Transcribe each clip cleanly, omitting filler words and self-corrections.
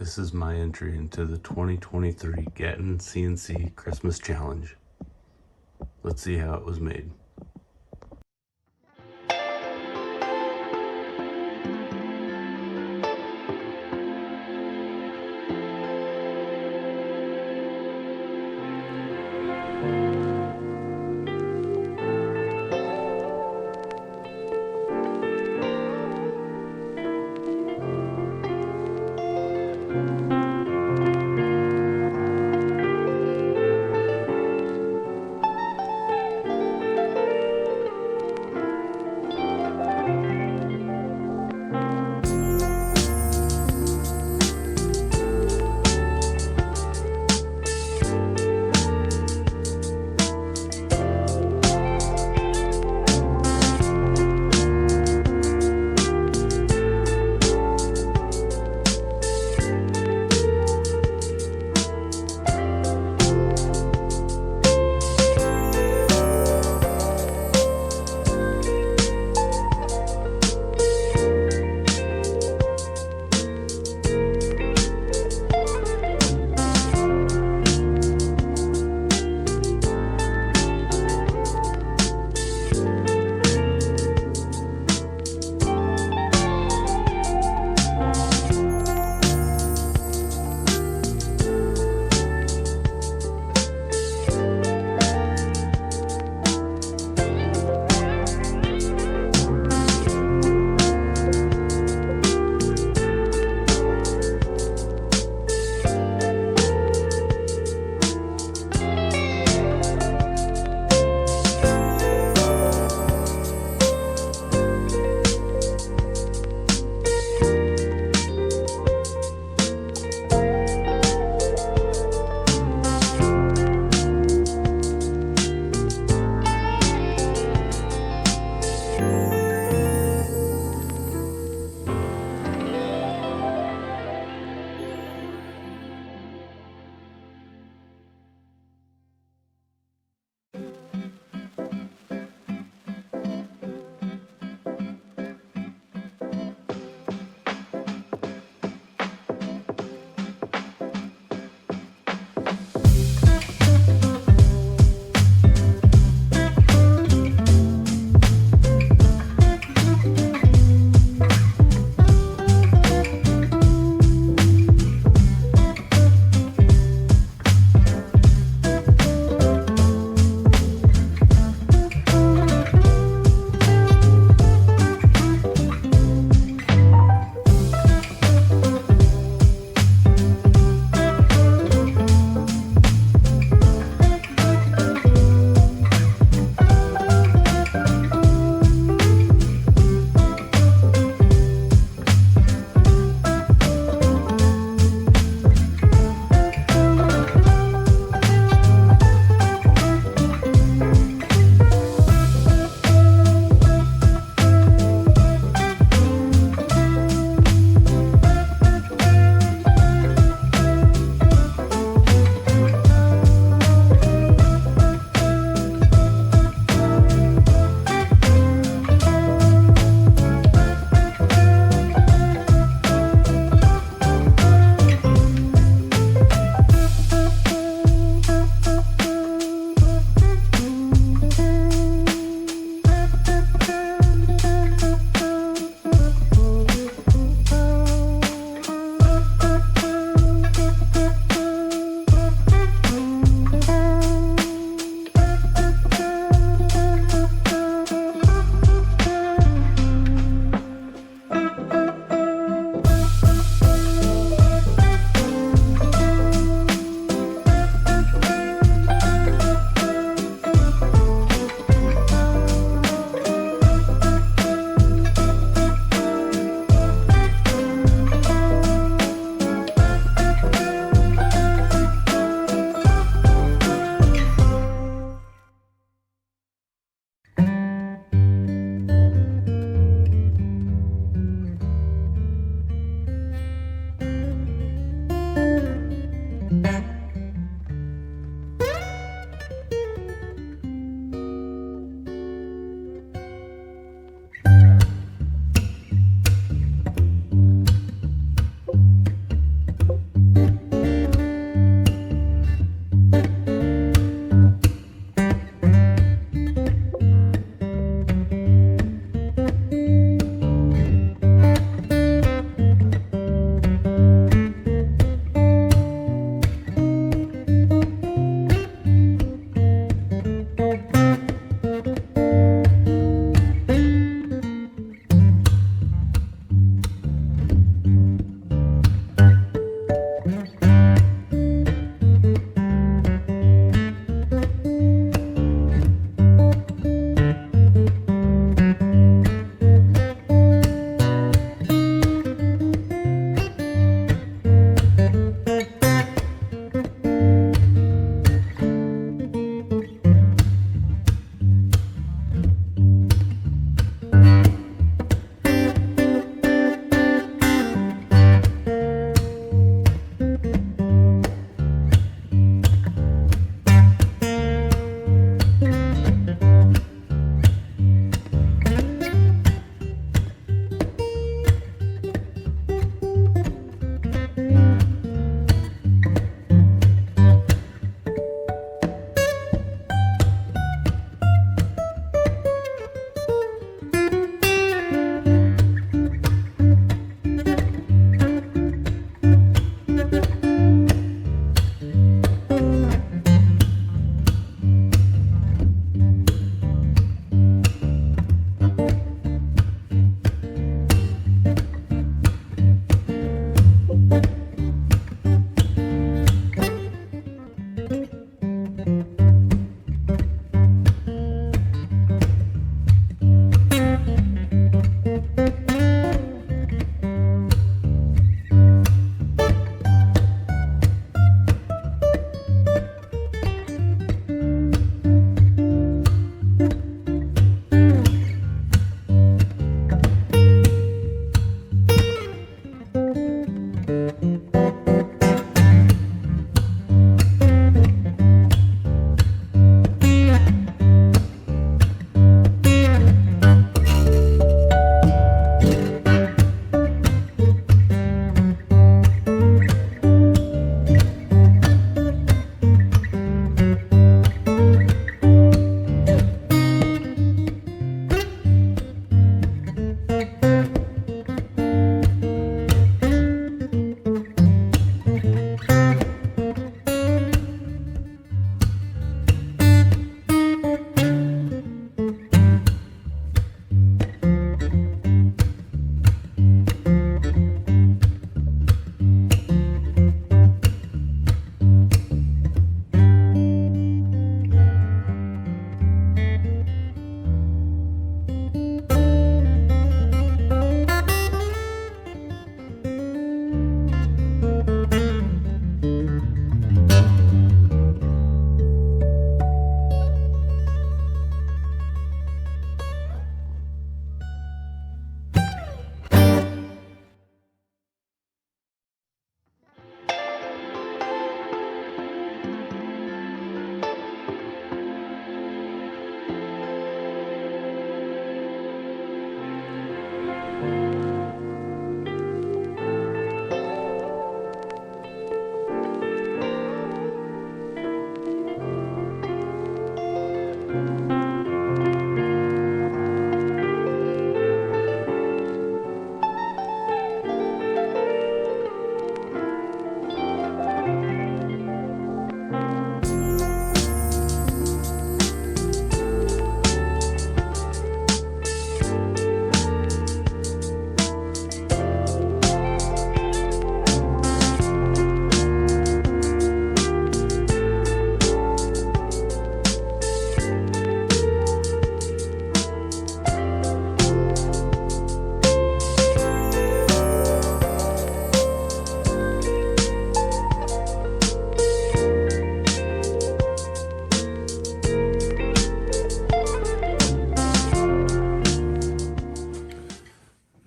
This is my entry into the 2023 Gatton CNC Christmas Challenge. Let's see how it was made.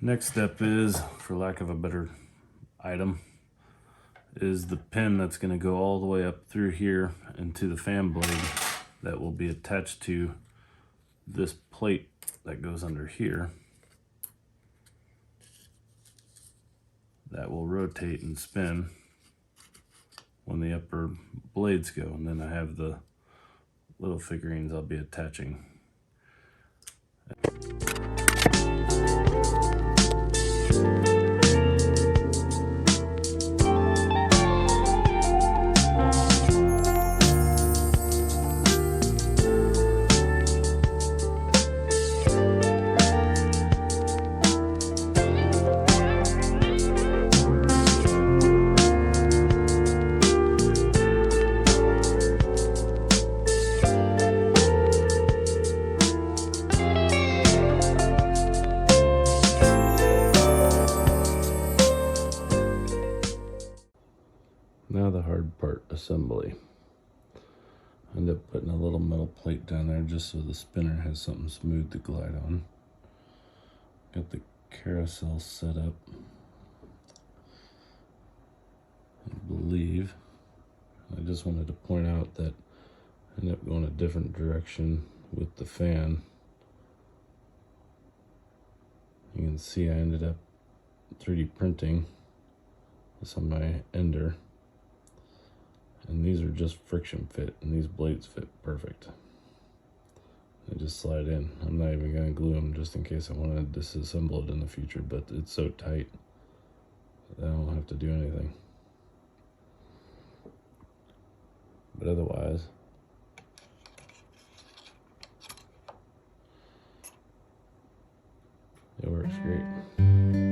Next step is, for lack of a better item, is the pin that's going to go all the way up through here into the fan blade that will be attached to this plate that goes under here. That will rotate and spin when the upper blades go, and then I have the little figurines I'll be attaching. Now the hard part, assembly. I end up putting a little metal plate down there just so the spinner has something smooth to glide on. Got the carousel set up, I believe. I just wanted to point out that I ended up going a different direction with the fan. You can see I ended up 3D printing this on my ender. And these are just friction fit, and these blades fit perfect. They just slide in. I'm not even going to glue them just in case I want to disassemble it in the future, but it's so tight that I don't have to do anything. But otherwise, it works great.